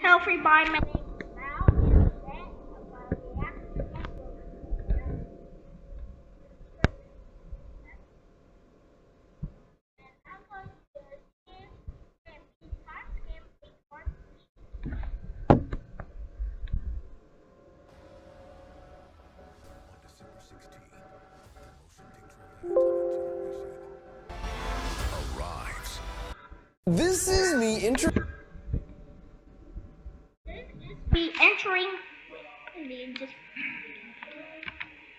Hello everybody, my name is Val, and today I'm going to react to and I'm going to do a game and P-Tops game big part. December 16th, the motion picture generation arrives. This is me entering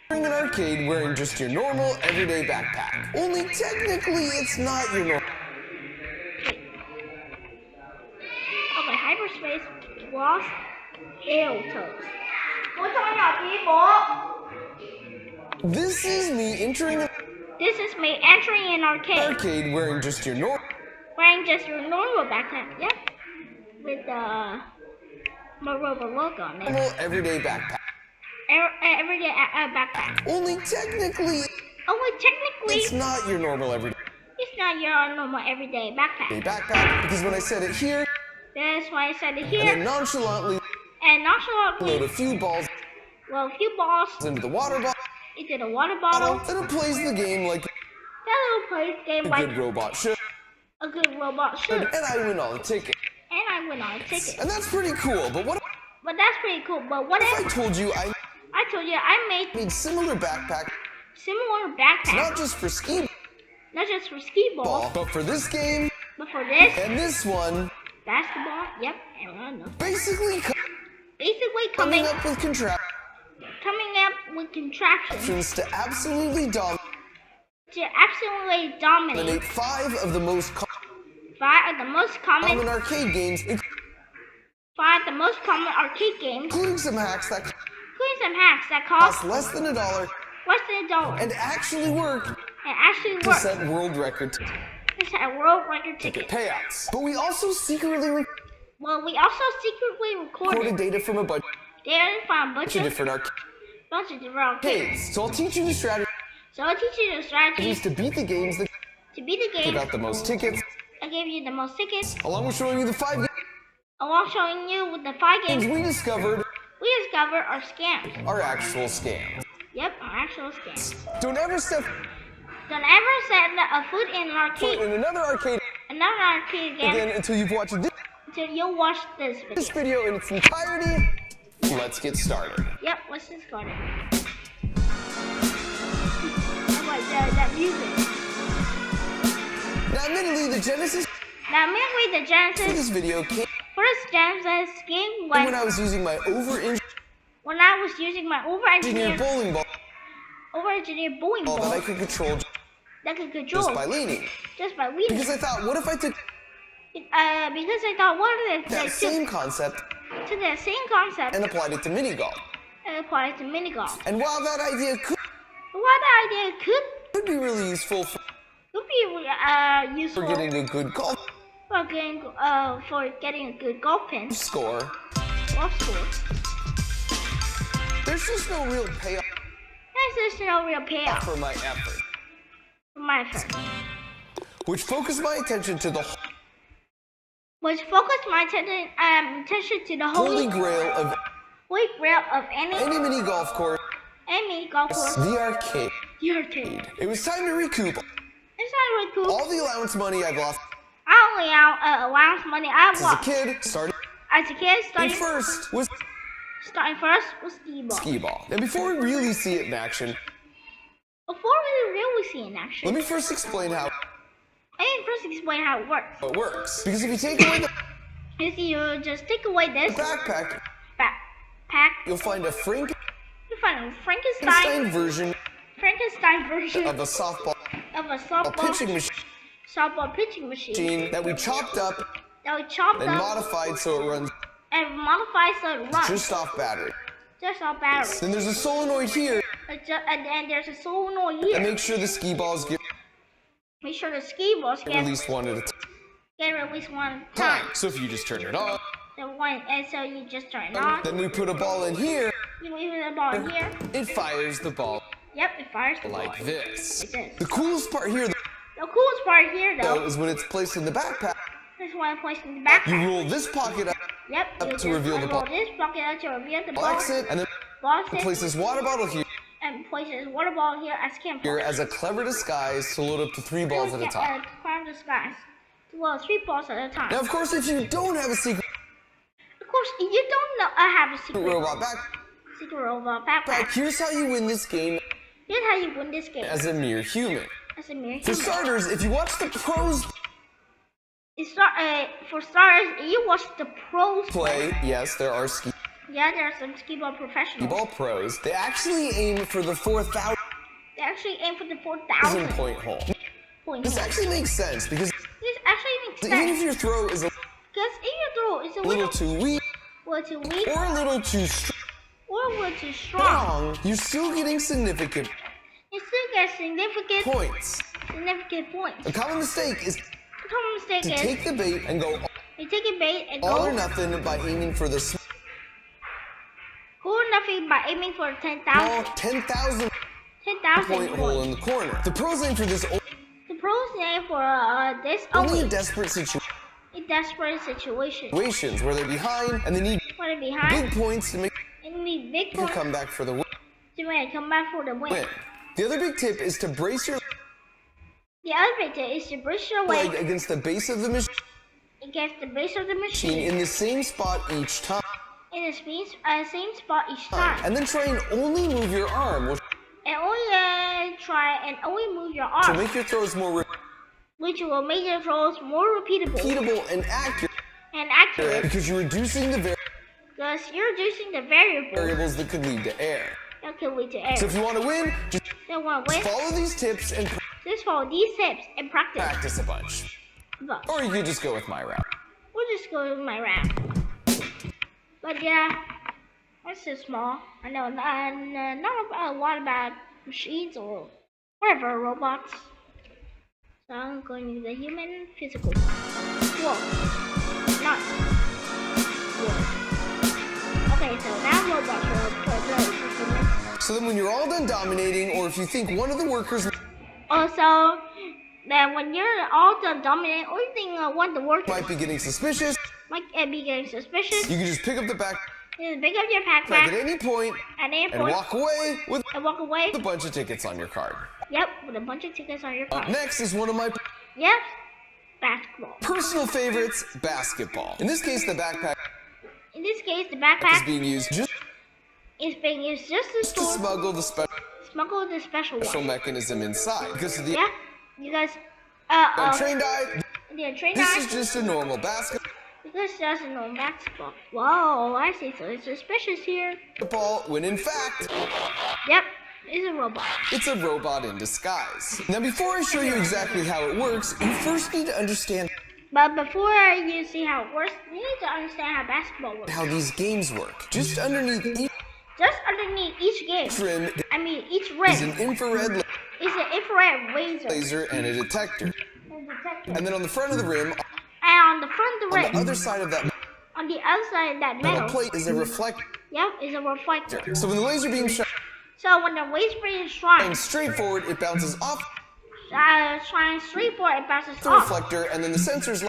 an arcade wearing just your normal everyday backpack. Only technically it's not your normal. Okay, hyperspace lost Aerotos. This is me entering an This is me entering an arcade wearing just your normal backpack. Yep, with the Moroba logo on it. everyday backpack. Everyday backpack. Only technically It's not your normal everyday not your normal everyday backpack. backpack because when I said it here That's why I said it and here. then nonchalantly And nonchalantly load a few balls a few balls into the water bottle, into the water bottle. then it plays the game like That little plays game a like good robot should, a good robot should. and I win all the tickets. And I win all the tickets. And that's pretty cool, but what But that's pretty cool. But what if I if told you I I told you I made made similar backpack, similar backpacks, not just for skee not just for skee ball, ball, but for this game but for this and this one, basketball. Yep, and I know. basically Basically coming coming up with contraptions with contraptions to absolutely to absolutely dominate dominate 5 of the most 5 of the most common common arcade games, 5 of the most common arcade games, including some hacks that including some hacks that cost cost less than $1 less than $1 and actually work and actually to work. set world record It's a world record ticket. payouts. But we also secretly Well, we also secretly recorded recorded data from a bunch data from a bunch of of different different arcades. arcades. So I'll teach you the strategies So I'll teach you the strategies to beat the games that to beat the give game. out the most tickets, I gave you the most tickets. along with showing you the 5 Along showing you with the 5 games games we discovered we discovered are scams. are actual scams. Yep, are actual scams. Don't ever step Don't ever set a foot in an foot arcade, in another arcade another arcade game, again until you've watched until you watch this this video. video in its entirety. Let's get started. Yep, let's just start it. Oh my god, that music. Now, admittedly, the genesis Now, mainly the for Genesis, this video came first Genesis game when I was using my over-engineered when I was using my over-engineered bowling ball bowling that I ball could control that could control just by leaning. leading. Because I thought, what if I took Because I thought, what if they that took same concept to the same concept and applied it to mini golf? and applied it to mini golf? And while that idea What idea could be really useful could be useful for getting a good golf for getting a good golf pin score, golf score. there's just no real payoff There's just no real payoff for my effort, for my effort, which focused my attention to the which focused my attention to the holy grail of any mini golf course, golf course, the arcade. the arcade. It was time to recoup It's not really cool. all the allowance money I've lost I only allowance money I as a lost kid, starting as a kid, starting first with first with skee ball. skee ball. And before we really see it in action, Before we really see in action, let me first explain how I need to first explain how it works. it works. Because if you take away the If you just take away this backpack, backpack, you'll find a you find a Frankenstein version Frankenstein version of a softball of a softball pitching machine that we chopped up that we chopped and up modified so it runs and modified so it runs just off battery. just off battery. Then there's a solenoid here And then there's a solenoid that here. makes sure the skee balls get Make sure the skee balls get released one at a released one time. time. So if you just turn it on, And so you just turn it on. then we put a ball in here, You leave the ball in here. it fires the ball Yep, it fires the ball. like this. Like this. The coolest part here, The coolest part here, though, though, is when it's placed in the backpack, is when I place in the backpack. you roll this pocket up Yep. You to reveal the ball. This block it to reveal the ball. Exit, and then Ball exit, place this water bottle here and place his water ball here as camouflage. as a clever disguise to load up to 3 balls at a time. Climb disguise. Well, 3 balls at a time. Now, of course, if you don't have a secret Of course, if you don't know, I have a secret robot robot backpack. here's how you win this game Here's how you win this game as a mere human. as a mere For human. starters, if you watch the pros For starters, you watch the pros play, yes, there are skee Yeah, there are some skee-ball professionals. ball pros. They actually aim for the 4,000 They actually aim for the 4,000 point hole. point This hole. actually makes sense because This actually makes even if sense. your throw is a Because if your throw is a little too weak too weak or a little too or too strong, strong, you're still getting significant you still get significant points. points. A common mistake is The common mistake to is take the bait and go you take a bait and all go or nothing by aiming for the nothing by aiming for small 10,000 point hole points. in the corner. The pros aim for this The pros aim for this only in only desperate in desperate situations. situations where they're behind and they need When they're behind, big points to make and need big a points comeback for the to make a comeback for the win. win. The other big tip is to brace your The other bit is to brace your leg leg against the base of the machine against the base of the machine in the same spot each time. in the same spot each time. And then try and only move your arm, which And only move your will arm, make your throws more which will make your throws more repeatable repeatable and accurate and accurate because you're reducing the because you're reducing the variables variables that could lead to error. that can lead to error. So if you want to win, just So want to win, follow these tips and just follow these tips and practice. practice a bunch. But Or you could just go with my route. we'll just go with my round. But yeah, that's so small. I know not a lot about machines or whatever robots. So I'm going to the human physical. Whoa, not whoa. Okay, so now robots are humans. So then when you're all done dominating, or if you think one of the workers Also, then when you're all done dominating, or you think one of the workers might be getting suspicious, might be getting suspicious, you can just pick up the backpack you just pick up your at backpack any point at any and point walk away with and walk away. a bunch of tickets on your card. Yep, with a bunch of tickets on your Up card. next is one of my Yep, basketball. personal favorites, basketball. In this case, the backpack In this case, the is backpack being used just is being used just to to store, smuggle the smuggle the special special one. mechanism inside. Because of the Yeah, you guys, trained eye, the train this eye, is just a normal basketball because there's no basketball. Whoa, I see. So it's suspicious here. when in fact, Yep, it's a robot. it's a robot in disguise. Now before I show you exactly how it works, you first need to understand But before you see how it works, you need to understand how basketball works. how these games work. Just underneath each Just underneath each game, rim each is an rim infrared is an infrared laser. laser and a detector. And detector. And then on the front of the rim, And on the front of the on rim, the other side of that on the other side of that metal metal, plate is a reflector. yep, is a reflector. So when the laser beam shines So when the laser beam is shines, straight forward, it bounces off shines straight forward, it bounces the off, reflector, and then the sensors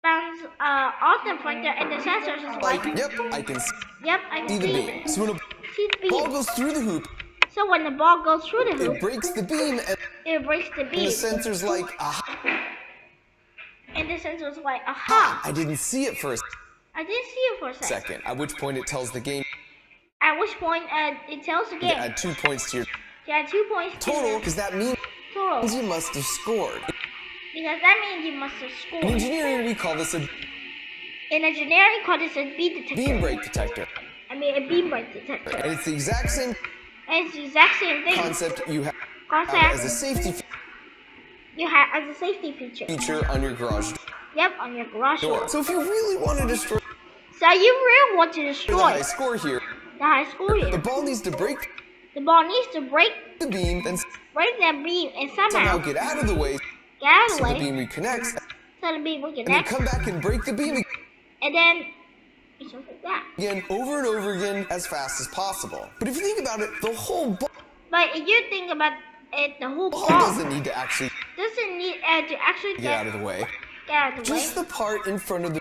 bounces off the reflector, and the sensors is like, like, yep, I can yep, I can see the see beam. it. So when a See the ball beam. goes through the hoop, So when the ball goes through the it hoop, breaks the beam, and it breaks the the beam, sensor's like, aha, and the sensor's like, aha, I didn't see it for a I didn't see it for a second. second. At which point it tells the game At which point, it tells the to game, add 2 points to your you had 2 points to total, your because that means total, you must have scored. because that means you must have In scored. engineering, we call this a In engineering, called this a beam detector. beam break detector. A beam break detector. And it's the exact same And it's the exact same thing. concept you have Concept as a safety you have as a safety feature. feature on your garage Yep, on your garage door. door. So if you really want to destroy So you really want to the destroy high score here, the high school the year. ball needs to break The ball needs to break the beam and that beam and somehow somehow get out of the way get out of so the the way beam reconnects, so the beam will and then connect, come back and break the beam and then it's just like that. again over and over again as fast as possible. But if you think about it, the whole ball But if you think about it, the whole ball doesn't need to actually doesn't need to actually get out of the way. get out of the way. Just the part in front of the